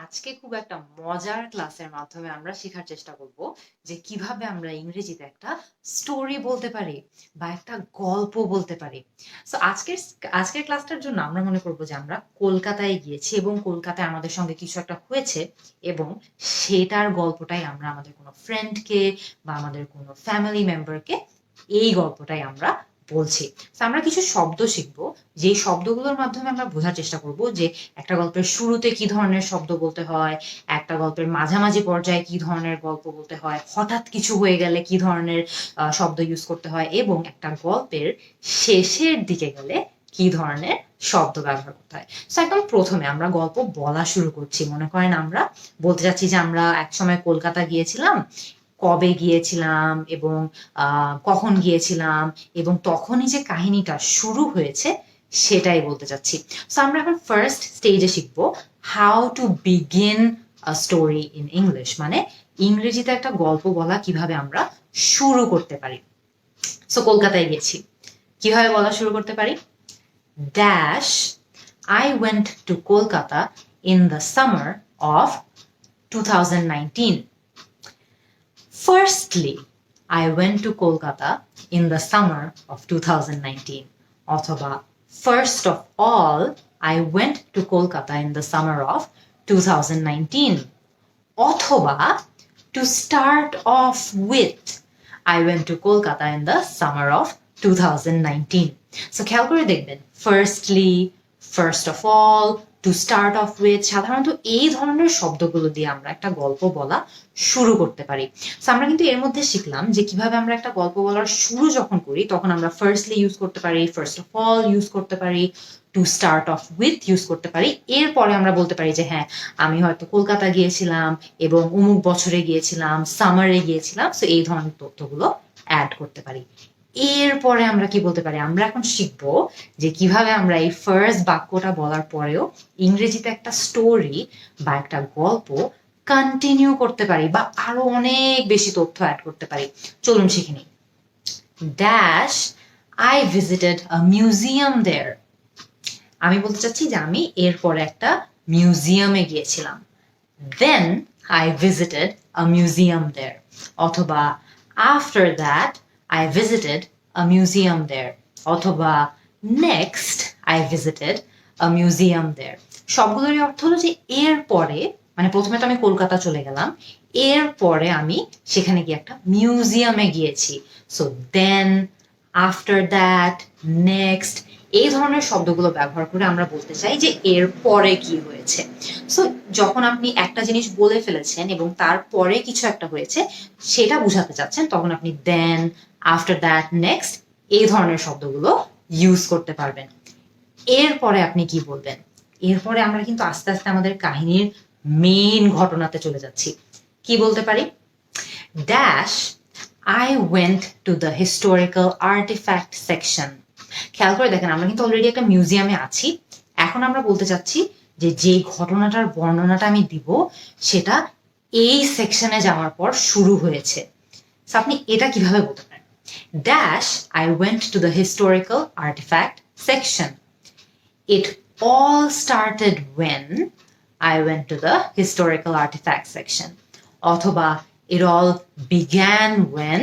আজকে খুব একটা মজার ক্লাসের মাধ্যমে আমরা শেখার চেষ্টা করব যে কিভাবে আমরা ইংরেজিতে একটা স্টোরি বলতে পারি বা একটা গল্প বলতে পারি। সো আজকের ক্লাসটার জন্য আমরা মনে করব যে আমরা কলকাতায় গিয়েছি এবং কলকাতায় আমাদের সঙ্গে কিছু একটা হয়েছে এবং সেটার গল্পটাই আমরা আমাদের কোনো ফ্রেন্ডকে বা আমাদের কোনো ফ্যামিলি মেম্বারকে এই গল্পটাই আমরা বলছি। তো আমরা কিছু শব্দ শিখবো, যেই শব্দগুলোর মাধ্যমে আমরা বোঝার চেষ্টা করব যে একটা গল্পের শুরুতে কি ধরনের শব্দ বলতে হয়, একটা গল্পের মাঝামাঝি পর্যায়ে কি ধরনের গল্প বলতে হয়, হঠাৎ কিছু হয়ে গেলে কি ধরনের শব্দ ইউজ করতে হয়, এবং একটা গল্পের শেষের দিকে গেলে কি ধরনের শব্দ ব্যবহার করতে হয়। তো একদম প্রথমে আমরা গল্প বলা শুরু করছি। মনে করেন আমরা বলতে চাচ্ছি যে আমরা একসময় কলকাতা গিয়েছিলাম, কবে গিয়েছিলাম এবং কখন গিয়েছিলাম এবং তখনই যে কাহিনীটা শুরু হয়েছে সেটাই বলতে চাচ্ছি। সো আমরা এখন ফার্স্ট স্টেজে শিখবো how to begin a story in English, মানে ইংরেজিতে একটা গল্প বলা কিভাবে আমরা শুরু করতে পারি। সো কলকাতায় গেছি, কিভাবে বলা শুরু করতে পারি? Dash, I went to Kolkata in the summer of 2019. Firstly, I went to Kolkata in the summer of 2019. অথবা first of all, I went to Kolkata in the summer of 2019. অথবা to start off with, I went to Kolkata in the summer of 2019. So খেয়াল করে দেখবেন, firstly, first of all, to start off with, সাধারণত এই ধরনের শব্দগুলো দিয়ে আমরা একটা গল্প বলা শুরু করতে পারি। সো আমরা কিন্তু এর মধ্যে শিখলাম যে কিভাবে আমরা একটা গল্প বলার শুরু যখন করি তখন আমরা ফার্স্টলি ইউজ করতে পারি, ফার্স্ট অফ অল ইউজ করতে পারি, to start of with use করতে পারি। এরপরে আমরা বলতে পারি যে হ্যাঁ, আমি হয়তো কলকাতা গিয়েছিলাম এবং অমুক বছরে গিয়েছিলাম, সামারে গিয়েছিলাম। সো এই ধরনের তথ্যগুলো অ্যাড করতে পারি। এরপরে আমরা কি বলতে পারি? আমরা এখন শিখবো যে কিভাবে আমরা এই ফার্স্ট বাক্যটা বলার পরেও ইংরেজিতে একটা স্টোরি বা একটা গল্প কন্টিনিউ করতে পারি বা আরো অনেক বেশি তথ্য অ্যাড করতে পারি। চলুন শিখে নিই। Dash, I visited a museum there. আমি বলতে চাচ্ছি যে আমি এরপরে একটা মিউজিয়ামে গিয়েছিলাম। Then I visited a museum there. অথবা after that I visited a museum there. অথবা next I visited a museum there. সবগুলোরই অর্থ হলো যে এর পরে, মানে প্রথমে তো আমি কলকাতা চলে গেলাম, এরপরে আমি সেখানে গিয়ে একটা মিউজিয়ামে গিয়েছি। So then, after that, next, এই ধরনের শব্দগুলো ব্যবহার করে আমরা বলতে চাই যে এর পরে কি হয়েছে। সো যখন আপনি একটা জিনিস বলে ফেলেছেন এবং তারপরে কিছু একটা হয়েছে সেটা বুঝাতে চাচ্ছেন, তখন আপনি দেন, আফটার দ্যাট, নেক্সট, এই ধরনের শব্দগুলো ইউজ করতে পারবেন। এরপরে আপনি কি বলবেন? এরপরে আমরা কিন্তু আস্তে আস্তে আমাদের কাহিনীর মেইন ঘটনাতে চলে যাচ্ছি। কি বলতে পারি? Dash, I went to the historical artifact section. খেয়াল করে দেখেন, আমরা কিন্তু অলরেডি একটা মিউজিয়ামে আছি। এখন আমরা বলতে চাচ্ছি যে যে ঘটনাটার বর্ণনাটা আমি দিব সেটা এই সেকশনে যাওয়ার পর শুরু হয়েছে। আপনি এটা কিভাবে বলতে পারেন? Dash, I went to the historical artifact section. It all started when I went to the historical artifact section. অথবা it all began when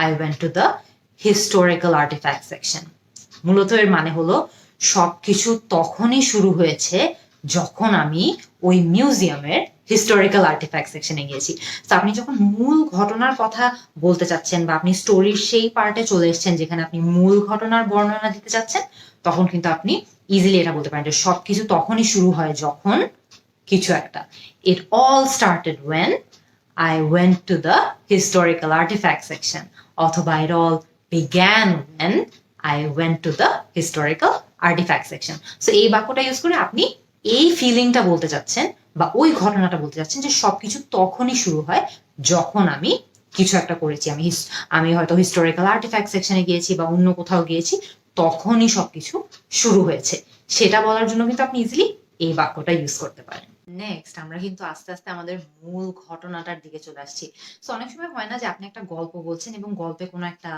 I went to the historical artifact section. মূলত এর মানে হলো সবকিছু তখনই শুরু হয়েছে যখন আমি ওই মিউজিয়ামের হিস্টোরিক্যাল আর্টিফ্যাক্ট সেকশনে গিয়েছি। তো আপনি যখন মূল ঘটনার কথা বলতে চাচ্ছেন বা আপনি স্টোরির সেই পার্টে চলে এসেছেন যেখানে আপনি মূল ঘটনার বর্ণনা দিতে চাচ্ছেন, তখন কিন্তু আপনি ইজিলি এটা বলতে পারেন যে সবকিছু তখনই শুরু হয় যখন কিছু একটা। It all started when I went to the historical artifact section. অথবা it all began when I went to the historical artifact section. So এই বাক্যটা ইউজ করে আপনি এই ফিলিংটা বলতে চাচ্ছেন বা ওই ঘটনাটা বলতে চাচ্ছেন যে সবকিছু তখনই শুরু হয় যখন আমি কিছু একটা করেছি। আমি হয়তো হিস্টোরিক্যাল আর্টিফ্যাক্ট সেকশনে গিয়েছি বা অন্য কোথাও গিয়েছি, তখনই সবকিছু শুরু হয়েছে। সেটা বলার জন্য কিন্তু আপনি ইজিলি এই বাক্যটা ইউজ করতে পারেন। নেক্সট আমরা কিন্তু আস্তে আস্তে আমাদের মূল ঘটনাটার দিকে চলে আসছি। সো অনেক সময় হয় না যে আপনি একটা গল্প বলছেন এবং গল্পে কোনো একটা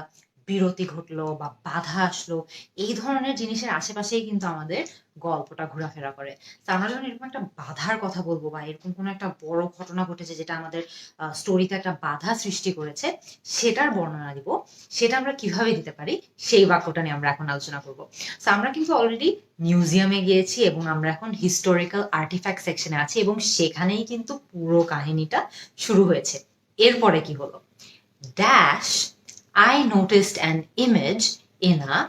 বিরতি ঘটলো বা বাধা আসলো, এই ধরনের জিনিসের আশেপাশেই কিন্তু আমাদের গল্পটা ঘোরাফেরা করে। তো আমরা যখন এরকম একটা বাধার কথা বলবো বা এরকম কোনো একটা বড় ঘটনা ঘটেছে যেটা আমাদের স্টোরিতে একটা বাধা সৃষ্টি করেছে, সেটার বর্ণনা দিব। সেটা আমরা কিভাবে দিতে পারি সেই বাক্যটা নিয়ে আমরা এখন আলোচনা করব। তো আমরা কিন্তু অলরেডি মিউজিয়ামে গিয়েছি এবং আমরা এখন হিস্টোরিক্যাল আর্টিফ্যাক্ট সেকশনে আছি এবং সেখানেই কিন্তু পুরো কাহিনীটা শুরু হয়েছে। এরপরে কি হলো? Dash, I noticed an image in a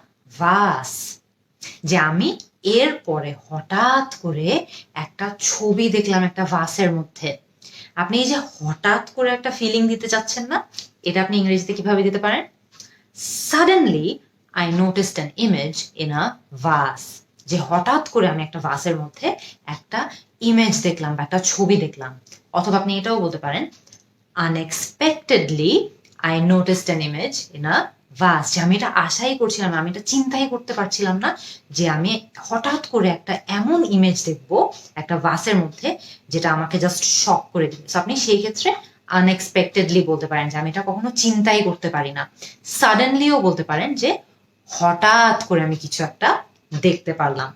vase. যে আমি এরপরে হঠাৎ করে একটা ছবি দেখলাম একটা ভাসের মধ্যে। আপনি এই যে হঠাৎ করে একটা ফিলিং দিতে চাচ্ছেন না, এটা আপনি ইংরেজিতে কিভাবে দিতে পারেন? Suddenly I noticed an image in a vase. যে হঠাৎ করে আমি একটা ভাসের মধ্যে একটা ইমেজ দেখলাম বা একটা ছবি দেখলাম। অথবা আপনি এটাও বলতে পারেন unexpectedly I noticed an image in a vase. যে আমি এটা আশাই করছিলাম না, আমি এটা চিন্তাই করতে পারছিলাম না যে আমি হঠাৎ করে একটা এমন ইমেজ দেখবো একটা ভাসের মধ্যে যেটা আমাকে জাস্ট শক করে দিবে। আপনি সেই ক্ষেত্রে আনএক্সপেক্টেডলি বলতে পারেন যে আমি এটা কখনো চিন্তাই করতে পারি না। সাডেনলিও বলতে পারেন যে হঠাৎ করে আমি কিছু একটা দেখতে পারলাম।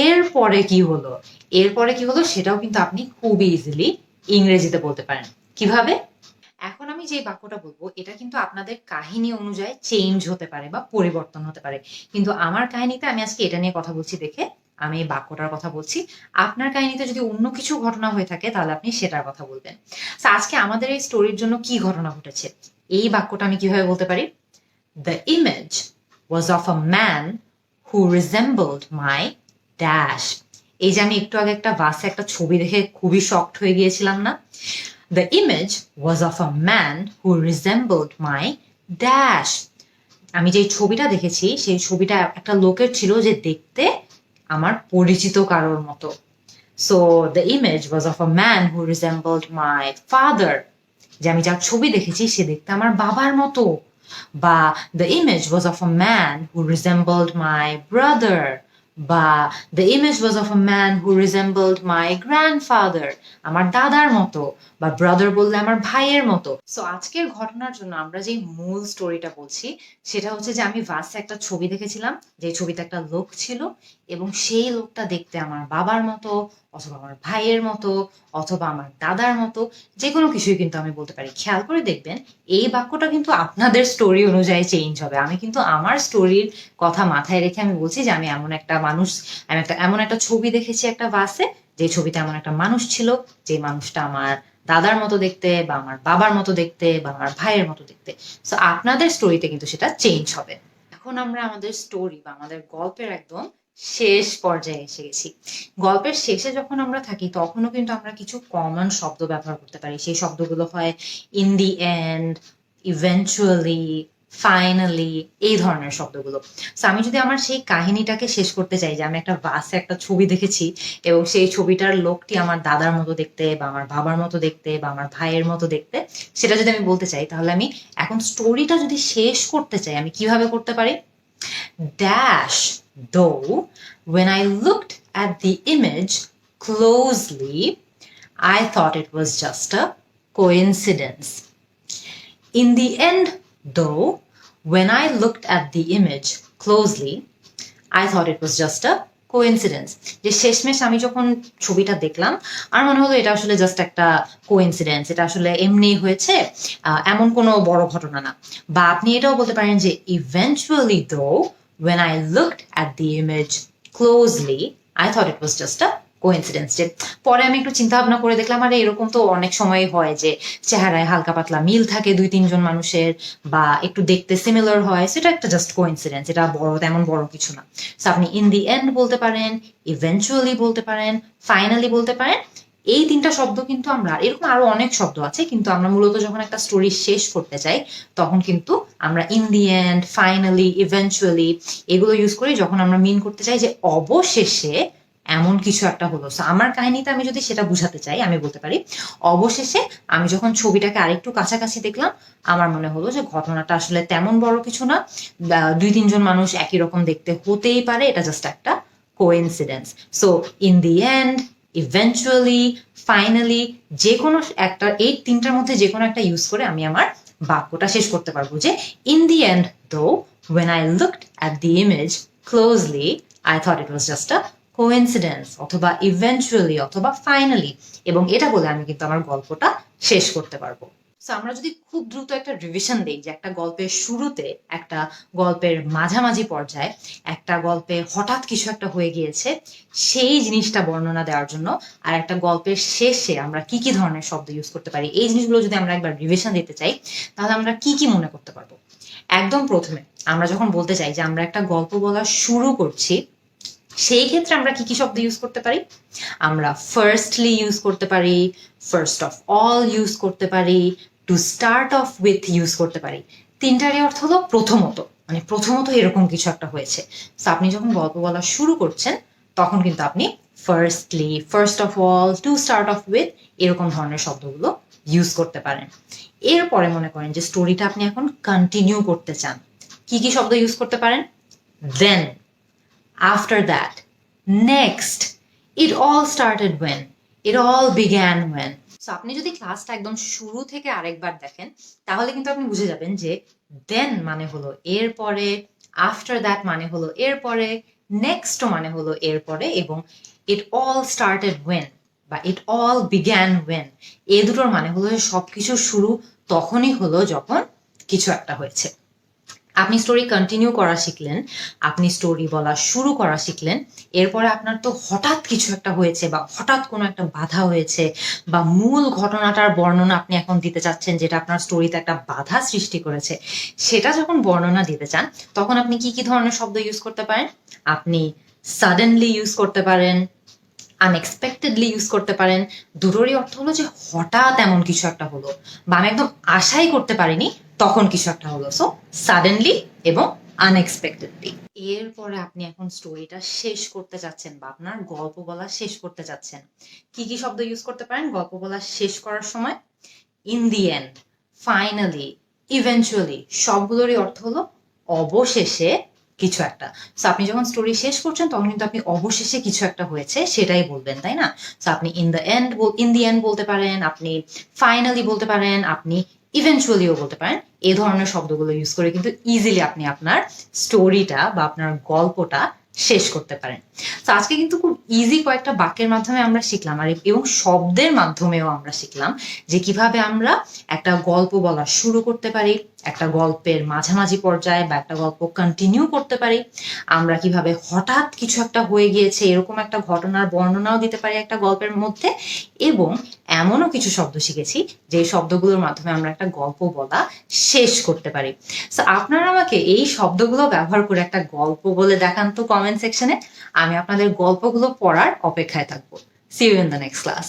এরপরে কি হলো, এরপরে কি হলো সেটাও কিন্তু আপনি খুব ইজিলি ইংরেজিতে বলতে পারেন। কিভাবে? এখন আমি যে বাক্যটা বলবো এটা কিন্তু আপনাদের কাহিনী অনুযায়ী চেঞ্জ হতে পারে বা পরিবর্তন হতে পারে, কিন্তু আমার কাহিনীতে আমি আজকে এটা নিয়ে কথা বলছি দেখে আমি এই বাক্যটার কথা বলছি। আপনার কাহিনীতে যদি অন্য কিছু ঘটনা হয়ে থাকে তাহলে আপনি সেটার কথা বলবেন। আজকে আমাদের এই স্টোরির জন্য কি ঘটনা ঘটেছে, এই বাক্যটা আমি কিভাবে বলতে পারি? The image was of a man who resembled my dash. এই যে আমি একটু আগে একটা বাসে একটা ছবি দেখে খুবই শকড হয়ে গিয়েছিলাম না? The image was of a man who resembled my dash. আমি যে ছবিটা দেখেছি সেই ছবিটা একটা লোকের ছিল যে দেখতে আমার পরিচিত কারোর মতো। So the image was of a man who resembled my father. যে আমি যার ছবি দেখেছি সে দেখতে আমার বাবার মতো। বা the image was of a man who resembled my brother. বা the image was of a man who resembled my grandfather. আমার দাদার মতো। বা ব্রাদার বললে আমার ভাইয়ের মতো। সো আজকের ঘটনার জন্য আমরা যে মূল স্টোরিটা বলছি সেটা হচ্ছে যে আমি ভাসে একটা ছবি দেখেছিলাম, যে ছবিতে একটা লোক ছিল এবং সেই লোকটা দেখতে আমার বাবার মতো অথবা আমার ভাইয়ের মতো অথবা আমার দাদার মতো, যে কোনো কিছুই কিন্তু আমি বলতে পারি। খেয়াল করে দেখবেন এই বাক্যটা কিন্তু আপনাদের স্টোরি অনুযায়ী চেঞ্জ হবে। আমি কিন্তু আমার স্টোরির কথা মাথায় রেখে আমি বলছি যে আমি এমন একটা মানুষ, আমি এমন একটা ছবি দেখেছি একটা বাসে, যে ছবিতে এমন একটা মানুষ ছিল, যে মানুষটা আমার দাদার মতো দেখতে বা আমার বাবার মতো দেখতে বা আমার ভাইয়ের মতো দেখতে। সো আপনাদের স্টোরিতে কিন্তু সেটা চেঞ্জ হবে। এখন আমরা আমাদের স্টোরি বা আমাদের গল্পের একদম শেষ পর্যায়ে এসে গেছি। গল্পের শেষে যখন আমরা থাকি তখনও কিন্তু আমরা কিছু কমন শব্দ ব্যবহার করতে পারি। সেই শব্দগুলো হয় in the and, eventually, finally, এই ধরনের শব্দগুলো। সো আমি যদি আমার সেই কাহিনীটাকে শেষ করতে চাই যে আমি একটা বাসে একটা ছবি দেখেছি এবং সেই ছবিটার লোকটি আমার দাদার মতো দেখতে বা আমার বাবার মতো দেখতে বা আমার ভাইয়ের মতো দেখতে, সেটা যদি আমি বলতে চাই তাহলে আমি এখন স্টোরিটা যদি শেষ করতে চাই আমি কিভাবে করতে পারি? Dash, though, when I looked at the image closely, I thought it was just a coincidence. In the end, though, when I looked at the image closely, I thought it was just a coincidence. যে শেষমেশ আমি যখন ছবিটা দেখলাম আর মনে হলো এটা আসলে জাস্ট একটা কোইন্সিডেন্স, এটা আসলে এমনি হয়েছে, এমন কোনো বড় ঘটনা না। বা আপনি এটাও বলতে পারেন যে ইভেন্চুয়ালি দো when I looked at the image closely, I thought it was just a coincidence. যে পরে আমি একটু চিন্তা ভাবনা করে দেখলাম আরে এরকম তো অনেক সময় হয় যে চেহারায় হালকা পাতলা মিল থাকে দুই তিনজন মানুষের বা একটু দেখতে সিমিলার হয়, সেটা একটা জাস্ট কোইন্সিডেন্স, এটা বড় তেমন বড় কিছু না। সো আপনি ইন দি এন্ড বলতে পারেন, ইভেন্চুয়ালি বলতে পারেন, ফাইনালি বলতে পারেন। এই তিনটা শব্দ কিন্তু আমরা, এরকম আরো অনেক শব্দ আছে কিন্তু আমরা মূলত যখন একটা স্টোরি শেষ করতে চাই তখন কিন্তু আমরা in the end, finally, eventually এগুলো ইউজ করি যখন আমরা মিন করতে চাই যে অবশেষে এমন কিছু একটা হলো। আমার কাহিনীতে আমি যদি সেটা বুঝাতে চাই আমি বলতে পারি অবশেষে আমি যখন ছবিটাকে আরেকটু কাছাকাছি দেখলাম আমার মনে হলো যে ঘটনাটা আসলে তেমন বড় কিছু না, দুই তিনজন মানুষ একই রকম দেখতে হতেই পারে, এটা জাস্ট একটা coincidence. So in the and, eventually, finally, যে কোনো একটা, এই তিনটার মধ্যে যে কোনো একটা ইউজ করে আমি আমার বাক্যটা শেষ করতে পারবো যে ইন দি এন্ড দো when I looked at the image closely I thought it was just a coincidence অথবা eventually অথবা finally, এবং এটা বলে আমি কিন্তু আমার গল্পটা শেষ করতে পারবো। সো আমরা যদি খুব দ্রুত একটা রিভিশন দিই যে একটা গল্পের শুরুতে, একটা গল্পের মাঝামাঝি পর্যায়ে, একটা গল্পে হঠাৎ কিছু একটা হয়ে গিয়েছে সেই জিনিসটা বর্ণনা দেওয়ার জন্য, আর একটা গল্পের শেষে আমরা কি কি ধরনের শব্দ ইউজ করতে পারি, এই জিনিসগুলো যদি আমরা একবার রিভিশন দিতে চাই তাহলে আমরা কি কি মনে করতে পারবো। একদম প্রথমে আমরা যখন বলতে চাই যে আমরা একটা গল্প বলা শুরু করছি, সেই ক্ষেত্রে আমরা কি কি শব্দ ইউজ করতে পারি? আমরা ফার্স্টলি ইউজ করতে পারি, ফার্স্ট অফ অল ইউজ করতে পারি, to start of with use করতে পারি। তিনটারই অর্থ হলো প্রথমত, মানে প্রথমত এরকম কিছু একটা হয়েছে। তো আপনি যখন গল্প বলা শুরু করছেন তখন কিন্তু আপনি firstly, first of all, to start of with এরকম ধরনের শব্দগুলো ইউজ করতে পারেন। এরপরে মনে করেন যে স্টোরিটা আপনি এখন কন্টিনিউ করতে চান, কি কি শব্দ ইউজ করতে পারেন? দেন, after that, next, it all started when, it all began when. So আপনি যদি ক্লাসটা একদম শুরু থেকে আরেকবার দেখেন তাহলে কিন্তু আপনি বুঝে যাবেন যে then মানে হলো এরপরে, after that মানে হলো এরপরে, next মানে হলো এরপরে, এবং it all started when বা it all began when এই দুটোর মানে হলো সবকিছু শুরু তখনই হলো যখন কিছু একটা হয়েছে। আপনি স্টোরি কন্টিনিউ করা শিখলেন, আপনি স্টোরি বলা শুরু করা শিখলেন, এরপরে আপনার তো হঠাৎ কিছু একটা হয়েছে বা হঠাৎ কোনো একটা বাধা হয়েছে বা মূল ঘটনাটার বর্ণনা আপনি এখন দিতে চাচ্ছেন যেটা আপনার স্টোরিতে একটা বাধা সৃষ্টি করেছে, সেটা যখন বর্ণনা দিতে চান তখন আপনি কি কি ধরনের শব্দ ইউজ করতে পারেন? আপনি সাডেনলি ইউজ করতে পারেন, আনএক্সপেক্টেডলি ইউজ করতে পারেন। দুটোরই অর্থ হলো যে হঠাৎ এমন কিছু একটা হলো বা আমি একদম আশাই করতে পারিনি তখন কিছু একটা হলো। সো সাডেনলি এবং আনএক্সপেক্টেডলি। এরপরে আপনি এখন স্টোরিটা শেষ করতে চাচ্ছেন বা আপনার গল্প বলা শেষ করতে চাচ্ছেন, কি কি শব্দ ইউজ করতে পারেন গল্প বলা শেষ করার সময়? In the end, finally, eventually, সবগুলোরই অর্থ হলো অবশেষে কিছু একটা। সো আপনি যখন স্টোরি শেষ করছেন তখন কিন্তু আপনি অবশেষে কিছু একটা হয়েছে সেটাই বলবেন, তাই না? সো আপনি ইন দি এন্ড বলতে পারেন, আপনি ফাইনালি বলতে পারেন, আপনি ইভেনচুয়ালিও বলতে পারেন। এই ধরনের শব্দগুলো ইউজ করে কিন্তু ইজিলি আপনি আপনার স্টোরিটা বা আপনার গল্পটা শেষ করতে পারেন। তো আজকে কিন্তু খুব ইজি কয়েকটা বাক্যের মাধ্যমে আমরা শিখলাম আর এবং শব্দের মাধ্যমেও আমরা শিখলাম যে কিভাবে আমরা একটা গল্প বলা শুরু করতে পারি, একটা গল্পের মাঝামাঝি পর্যায়ে বা একটা গল্প কন্টিনিউ করতে পারি, আমরা কিভাবে হঠাৎ কিছু একটা হয়ে গিয়েছে এরকম একটা ঘটনার বর্ণনাও দিতে পারি একটা গল্পের মধ্যে, এবং এমনও কিছু শব্দ শিখেছি যে শব্দগুলোর মাধ্যমে আমরা একটা গল্প বলা শেষ করতে পারি। সো আপনারা আমাকে এই শব্দগুলো ব্যবহার করে একটা গল্প বলে দেখান তো কমেন্ট সেকশনে, আমি আপনাদের গল্পগুলো পড়ার অপেক্ষায় থাকবো। See you in the next class.